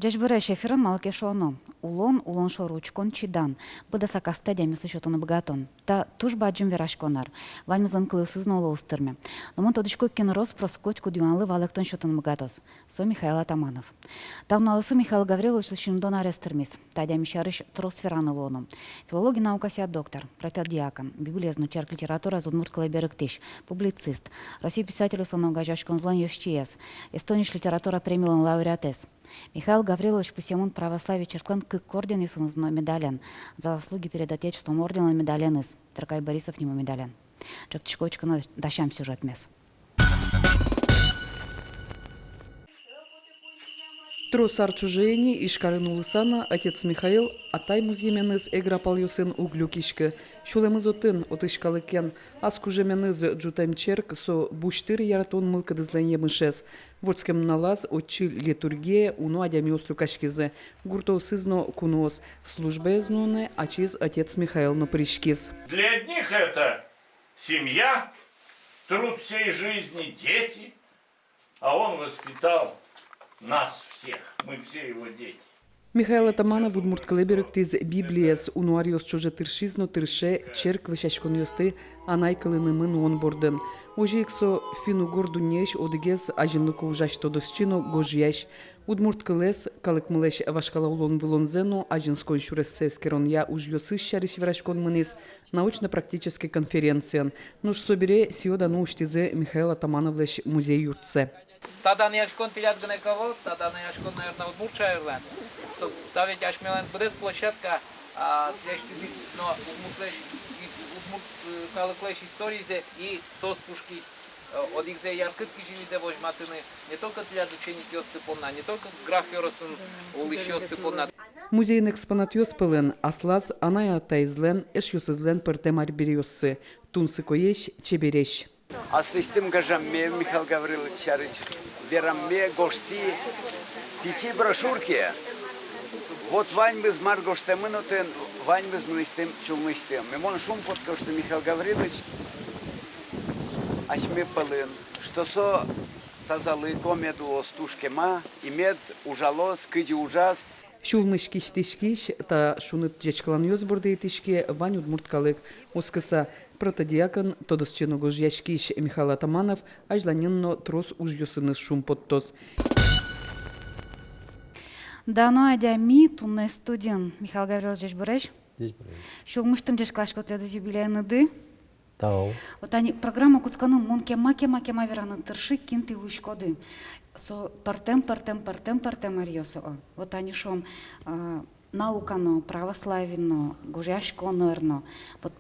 Жашбыреш эфирын малке шоно. Улон шоручкон чидан. Быдаса кастедя мису шотону богатон. Та туж баджим верашконар. Ваньмызлан клыусыз ноло устырме. Но мон тодышко кен рос проскотьку дюанлы валектон шотону богатос. Со Михаил Атаманов. Там налысу Михаил Гаврилович лишимдон арестырмис. Тадя мишарыш тросфераны лону. Филология наукася доктор, протел диакон, библиязну черк литература зудмурт клейберыктиш, публицист. Россия писатель слонога жашкон злан ёщиес. Эстониш литература премилан лауреатес. Михаил Гаврилович Пусемун православие черклен к орден Исунузно медален. За заслуги перед Отечеством ордена медален из. Тракай Борисов нему медален. Чактичкочка на дощам сюжет мес. Трос арчужени ишкарын улысана отец Михаил атай муземеныз эграпал юсын углюкишке. Шулемызотын отышкалыкен аскужеменыз джутемчерк со буштыр яратон мылкадызлен емышес. Вотскем налаз отчи литургия уну адямиос люкашкизе. Гуртов сызно кунос службезноне ачиз отец Михаил но пришкиз. Для одних это семья, труд всей жизни, дети, а он воспитал нас всех, мы все его дети. Михаил Атаманов удмурт клеберик тиз Библиес унуариос чоже тыршизно тырше черк вешашкон йосты анайкалынымын он борден. Ожиксо фину горду неш одегез ажинлыко ужаш тодосчино гожьяш. Удмурт клес калыкмылеш вашкала улон вылонзено ажинскон шурессе скерон я уж йосыш шариш верашкон мынис научно-практический конференциен. Нуш собере сиода нуштизе Михаил Атамановлеш музей юртсе. Тогда не ашкон пилят гнековод, тогда не ашкон, наверное, удмурчаевлен. Та ведь ашмелен будет площадка, но удмурт калыклеш истории и тос пушки от их зе яркытки живите вожматыны не только для ученик Йостыпона, не только граф Йоросын улыш Йостыпона. Музейный экспонат йоспылен, аслаз аная тайзлен, эш юсызлен пертемар бериоссы, тунсы коеш чебереш. Аслистим гажамме Михаил Гаврилович Чарыч, верамме гости, пичи брошюрки. Вот вань без маргоштемынотен, вань без млистем чулмыстем. Мемон шум подкал, что Михаил Гаврилович ачме пылын, что со тазалы комеду стушкема, и мед ужалос, кыди ужаст. Шулмыш киштишкиш, та шунут жечкалан йозборды етишке, вань удмурткалык. Оскыса протодиакон, тодосчено гожьяшкиш Михаил Атаманов, ажланенно трос уж йосыныз шум подтос. Дано адя ми тунне студент Михаил Гаврилович Жашбыреш. Жашбыреш. Шулмыштым жашклашко тедыз юбилейныды. Тау. Вот они программа куцканым мон кема вераны тырши кинти лучкоды. Со партем ариосо. Вот они шом наукано, православино, гужяшконорно. Вот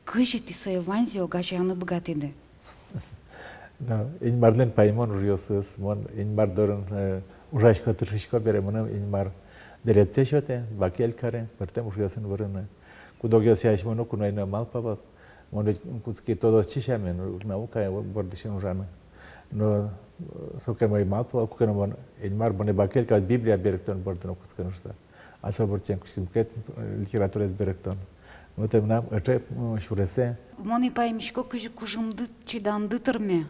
кыжи ты со Евангелие гажяны богатыды. No, inmarlen paimon uriosuz, mon inmardorun ужашко тыршишко беремонам инмар деретсешоте, бакелькаре, партем uriosın varına. Kudogos yaşmono kunayna malpava. Mon kutski todos chishamen, nauka bordishin urana. No sokemay malpava kukanamon inmar bone bakelka Biblia berekton bordino kutskanusta. Asa borchen kusimket literatura berekton. No temnam öte şurese. Moni paimişko kıjı kujumdı çidandı tırme.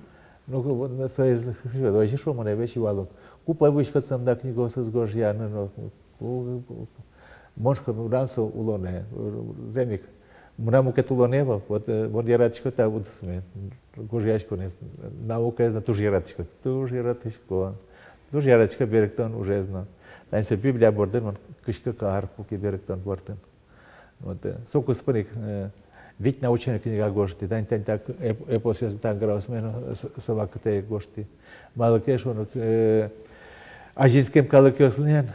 Ну, вот то есть, вообще что мы вещи валом. Купа вышка сам да книгу со сгоржьяна, но мошка мрамсо улоне, земик. Мраму кетулонева, вот вон яратичко та вот сме. Гожьяшко не наука зна туж яратичко беректон уже зна. Тань се Библия борден, он кышка кар пуки беректон борден. Вот сокус паник ведь научная книга гошти, тань так эпосиос так граусмено совакте гошти. Малакеш он ажинским калакёслен,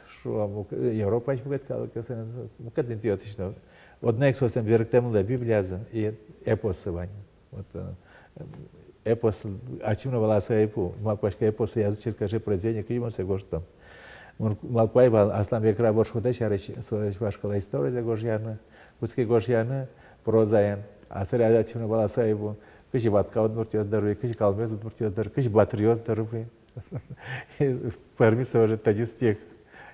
что Европа ещё говорит калакёслен, мукат не тиотично. Вот на эксосем верктем да Библия и эпосовань. Вот эпос ачимно волоса эпу, малпашка эпос языческое же произведение киимо се гоштам. Малпай вал аслам векра боршходе шареш вашкала история за гожьяна, куцки гожьяна прозаен, а срядачимно волоса эпу, кыжи батка удмуртиоз даруй, кыжи калмез удмуртиоз даруй, кыжи батриоз даруй. Парми тоже тадис тех,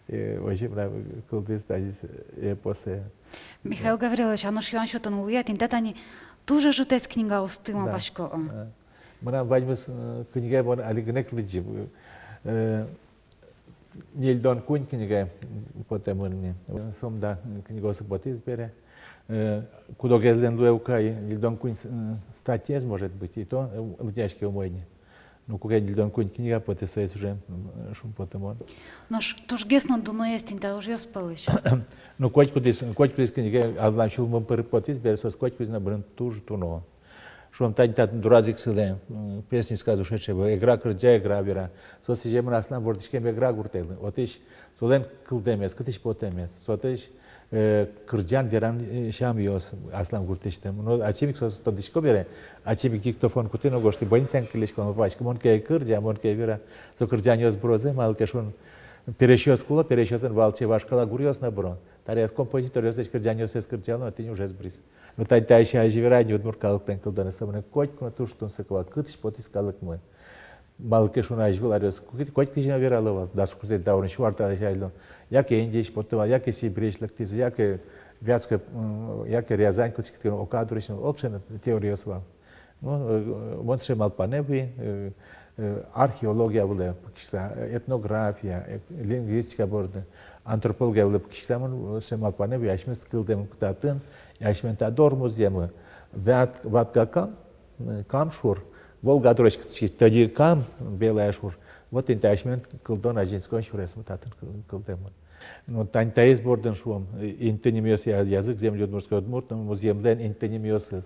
вообще на кулдис тадис эпосе. Михаил Гаврилович, а ну шьян что-то нулуят, интат они тоже жутес книга устыма башко. Мы нам возьмем книга, вон алигнек лиджи. Nildon Кунь книга потемынни. Сомда книга субботис бере. Куда гезлен дуэука Нildon Кунь статья может быть и то летящие умойни. Ну, кога Нildon Кунь книга потесает уже шум потемон. Нож туж гесно дуно есть, инта уж ёспалыш. Ну, коть кудис книга аллачул мом перепотис бере сос коть кудис на брен туж туно. Шум тань тат дуразик силе песни сказу шечебо игра кырджа игра бера. Сос жемын аслан вордишкем игра гуртелы. Отиш солен кылдемес, кытиш потемес. Сотиш кырджан веран шамиос аслан гуртештем. Но ачимик сос тодишко бере. Ачимик диктофон кутино гошти бонтян клишко пачка. Мон ке кырджа, мон ке вера. Со кырджаниос брозе малке шун перещёс кула, перещёсен валче вашкала гуриос на бро. Таряс композитор ёстеч кырджаниос эс кырджал, но ты уже сбрис. Ну тай тай ща живера не удмуркалык тен кылданы самне коть на туштун саква кытиш потис калык мой. Малке шун ажбыл арёс коть кижина вералывал. Да скузе даурын шварта жайло. Яке индиш потова, яке сибришлык тиз, яке вятска, яке Рязань кутиктен окадрышын окшен теориосвал. Ну он ше малпанеби археология была покиса, этнография, лингвистика борда, антропология была покиса, он ше малпанеби яшмен скылдем кутатын, яшмен тадор муземы, ваткакам, камшур, Волга дурочка, тоді кам белая шур. Вот инта яшмен кылдон ажинской шурес мутатын кылдем. Ну тань таис борден шуам, инта немёс язык земли удмуртской удмурт, но муземлен инта немёсыз.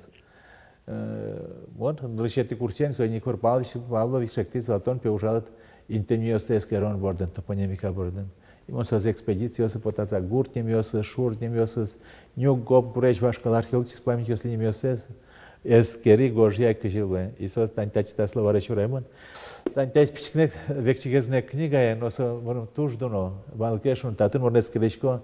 Вот, решети курсен, свой Никор Павлович шектиз валтон пеужалат интемиостес керон борден, топонимика борден. Имон соз экспедициосы потаса гурт немиосыз, шур немиосыз, нюк гоп буреш вашкал археологический память, если немиосыз, эскери горжия кыжилы. И соз тантачта слова решуремон. Тантач пичкнек векчигезне книга, но со вором туждуно, валкешун татын ворнескелешко,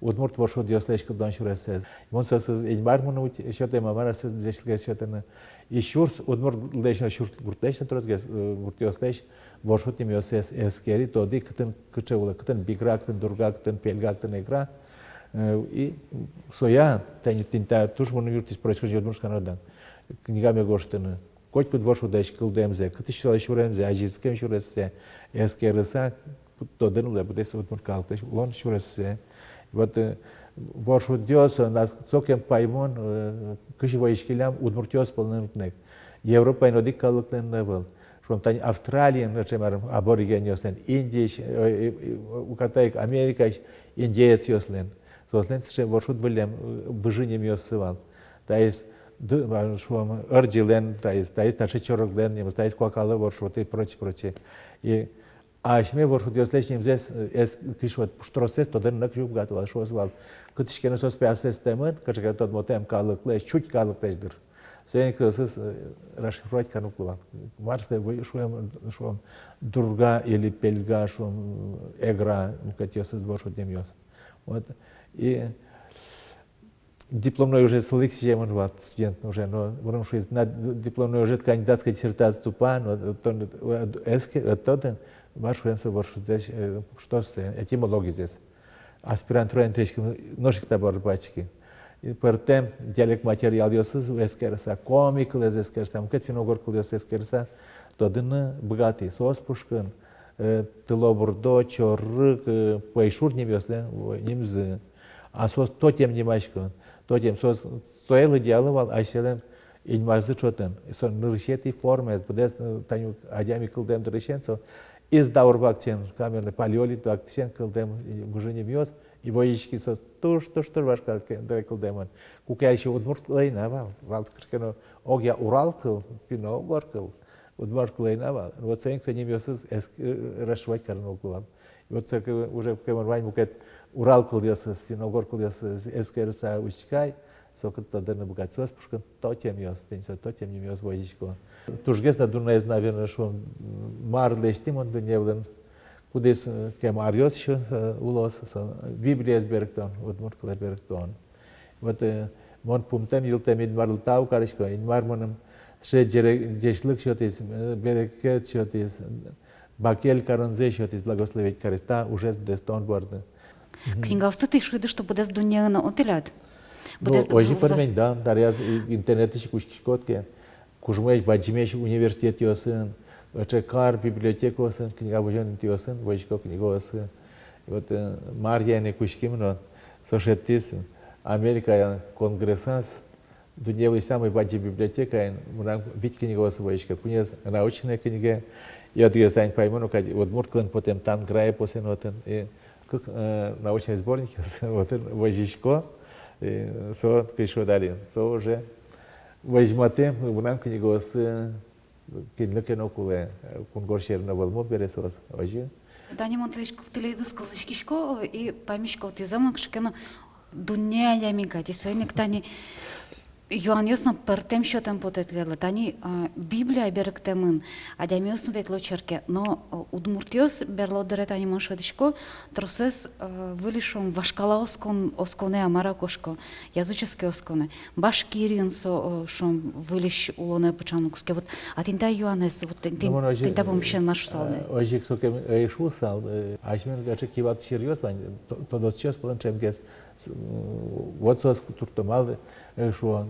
Удмурт вошел диослешко дон шуресез. Он сос инбармон еще тема марасез дешлге шотена. И шурс удмурт лешно шурс гуртешно трозгес гуртиослеш вошел тимиосез эскери тоди кытын кычевула кытын бигра кытын дурга кытын пельга кытын игра. И соя тинта тушмон юртис происходит удмуртского народа. Книгами гоштена. Коть куд вошел деш кылдемзе, кыты шула шуремзе, ажизкем шурессе, эскерса тодын лебдес удмурт калктеш лон шурессе. Вот вошел диос нас цокем паймон кышевой шкилям удмуртиос полныртнек. Европа инодик калыклен невел. Шом тань Австралия, например, аборигениослен, Индия, укатайк Америка, индеец йослен. Сослен сше вошел вылем выжинем йосывал. То есть шом эрджилен, то есть наши чороглен, немец, то есть квакалы вошел и прочее. И Ашме вошел диослешним здесь кишот пуштросес, то ден накжуб гатвал шозвал. Кытишкены сос пясес темен, качка тот мотем калыклеш, чуть калыклешдыр. Сен кысыз расшифровать кануклувал. Марсте шуем дурга или пельга, шуем эгра, катьёсыз вошел демьёс. Вот и дипломной уже слык сижем вот студент уже, но потому что на дипломной уже кандидатская диссертация тупа, но то Маршрутенство здесь, что этимология здесь. Аспирантура интрижки, ножик табор бачки. И пертем диалект материал ёсыз эскерса, комик лез эскерса, мкет финогор клёс эскерса, тодын богатый, сос пушкин, тылобурдо, чоррык, пайшур не вёсле, немзы. А сос то тем не мачкан, то тем сос соел идеалывал, а селен инмазы чотен. Сон ныршети формы, будес таню адями кылдем дрышенцо, из даурбактен камерный палеолит бактен кылдем гужини мёс и воички со туш вашка кылдеман кука еще удмурт лейнавал вал кышкено огя урал кыл пино горкыл удмурт лейнавал вот сенк не мёсыз расшвать карнул кылал и вот уже кемер вань букет урал кыл ёсыз пино горкыл ёсыз эскерса учкай сокот тадерна букат сос пушкан то тем ёс тенсо то тем не мёс воичко Тужгес на Дунайз, наверное, что марлештим он дневлен, кудес кем ариос еще улос, Библия с Бергтон, вот муркла Бергтон. Вот мон пумтем илтем инмарл тау каришко, инмармоном ше дешлык счетис, берекет счетис, бакель каранзе счетис, благословить кариста уже дестон борда. Книга остаты шуйды, что будет с Дуняна отелят. Ну, очень формень, да, дарья интернет еще кучки шкотки. Кужмеш, баджимеш университет ёсын, Чекар библиотеку осын, книга божен тиосын, войчко книгу осын. Вот Марьяне Кучкимно, сошетис Америка конгрессанс, дуневый самый бади библиотека, ведь книгу осын войчко, кунез научная книга, и от гезань пойму, вот Муртклен потом там грае после нотен, и как научный сборник, вот войчко, со кишу дали, со уже возьмате, мы книгу осын, кинлыкен окуле, кунгоршерна волмо бересос, ожи. Тани монтлешко в теледискал зашкишко и памишко ти замок шкено дуня ямика ти сойник тани Юаниосна пертем шотем потетлела тани Библия беректемын адямиос ветло черке но удмуртиос берло дere тани моншадишко тросес вылишом вашкала осконе амара кошко языческий осконе башкирин со шом вылиш улоне почанукске вот атинта Юанес вот тинта помещен марш салне Ожи кто кем эйшу сал ашмен гаче киват серьез вань тодос час полон чемгес вот сос туртомал что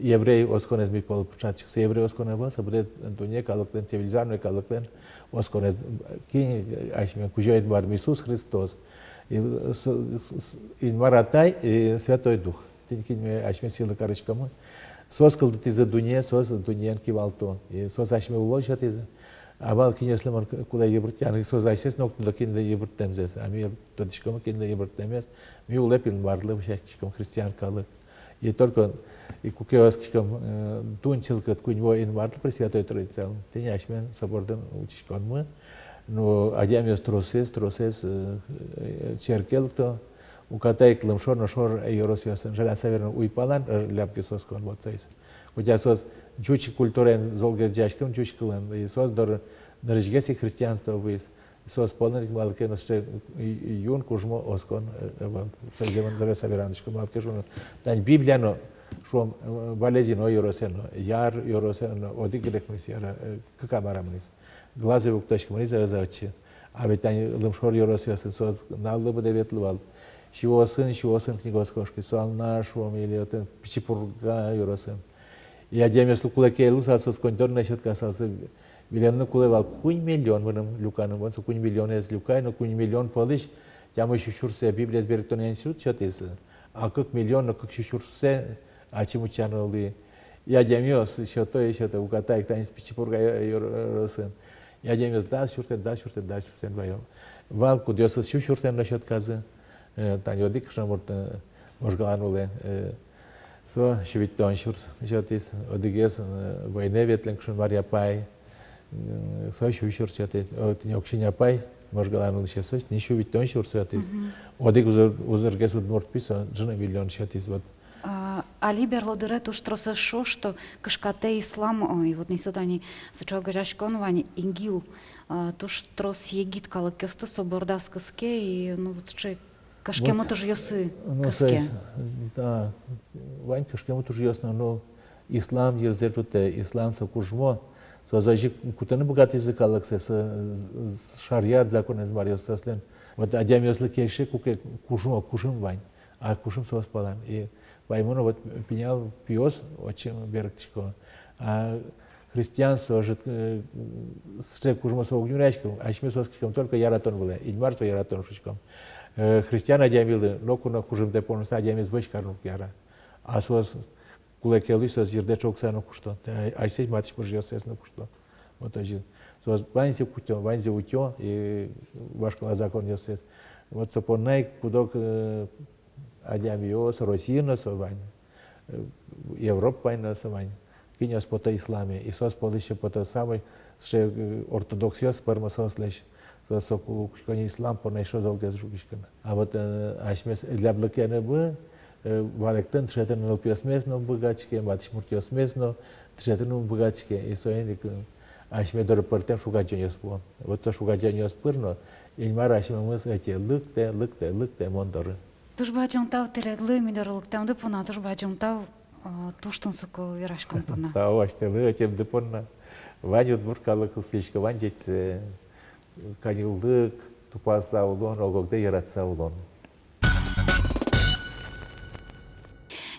евреи осконез ми пол початчик се евреи осконез бас bude дуне калоклен цивилизарный калоклен осконез ки ашмен кужоид бар Иисус Христос и маратай Святой Дух тинки ми ашмен силы карычкамы сос кылды за дуне сос дунен кивалто и сос ашмен уложат из Абал кинеслеман куда ебртян сос ашес ноктунда кинде ебртемзес ами тодишкамы кинде ебртемес ми улепин барлы шахкишкам христианкалы и только и кукеоскишкам дунчилкат куньво инварт пресвятой троице теняшмен соборден учишкан мы но адямиос тросес черкелто у катайклым шор йоросиосен жала северно уйпалан ляпкисоскон вот сейс хотя сос жучи культурен золгерджашкам жучкылын и сос дор нарыжгеси христианство выс сос полный малкен още юн кужмо оскон сельгеман за севераночку малкешун тань библиано шом болезин ойросено яр йоросено одигрек мисяра какамарамнис глазы укташки мни заачи а ведь тань лымшор йоросиос сос наллы бы деветлвал шивосын книгоскошки суал нашом или это пичипурга йоросен и адемес лукулакелу сасос контор насчет касался Виленну кулевал кунь миллион вырым люканым вот кунь миллион из люкай но кунь миллион полыш тям еще шурсе Библия сберет он институт чатис а как миллион но как шурсе а чему чанули я демиос еще то угатай кто из пичипурга йоросен я демиос да шурте сен байо валку диос шурте насчет казы таньодик шамурт можгалануле со швидтон шурт чатис одигес войне ветлен кшун Мария Пай Сойшу шурчаты, от неокшиня пай, может главное сейчас сойш, не шу ведь тон шурчаты. Одик узергес от морписа, жена миллион шатис вот. Али берлодере туш тросе шо, что кашкате ислам, и вот несут они сочо гажашкон вани ингил, туш трос егит калакеста собордаскаске и ну вот че кашкему тоже ёсы каске. Да, вань кашкему тоже ясно, но ислам ерзержуте, ислам сокужмо. Созажи кутаны богатый язык алаксес шариат закон из Мариос сослен. Вот адямиослы кеши кушим вань, а кушим сос палан. И поймуно вот пенял пиос очень берегчико. А христианство же с кушим сос огнюрячком, а чми сос кишком только яратон было. Идьмарство яратон шучком. Христиан адямилы нокуна кушим депонус адямис бычкарнук яра. А сос Кулакелы сос жерде чоксану кушто. Айсей матч пожьёсес на кушто. Вот ажи. Сос ванзе утё и вашкала закон ёсес. Вот сопонай кудок адямиос Россия со вань. Европа вань со вань. Кинёс пота исламе. И сос полище пота самый ше ортодоксиос пармасос леш. Сос кушкани ислам понай шо залгез жукишкана. А вот ашмес для блокена бы Валектен третен нолпиос местно богачке, матишмуртиос местно, третен богачке, и соеник ашме дор пертем шугаджениос по. Вот то шугаджениос пырно, и мара ашме мыс эти лыкте мондоры. Туш бачон тау телеглы мидорлык там депона, туш бачон тау туштун суко верашком пона. Тау аште лытем депона. Ванют буркалык сычка ванжет канилдык тупаса улон, огогде яратса улон.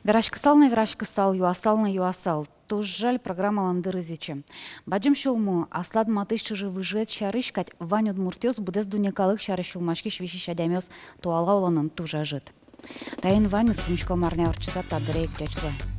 Верашка сал, юасал на юасал. туж жаль программа ландырызичи. Баджим шулму аслад матыш чыжы выжет шарышкать Вань Удмуртиос будес дуникалых шары шулмашки швищи шадямёс туала оланын тужа жит. Тайын Ваню с Пунчко Марня Орчса Тадрей Кречла.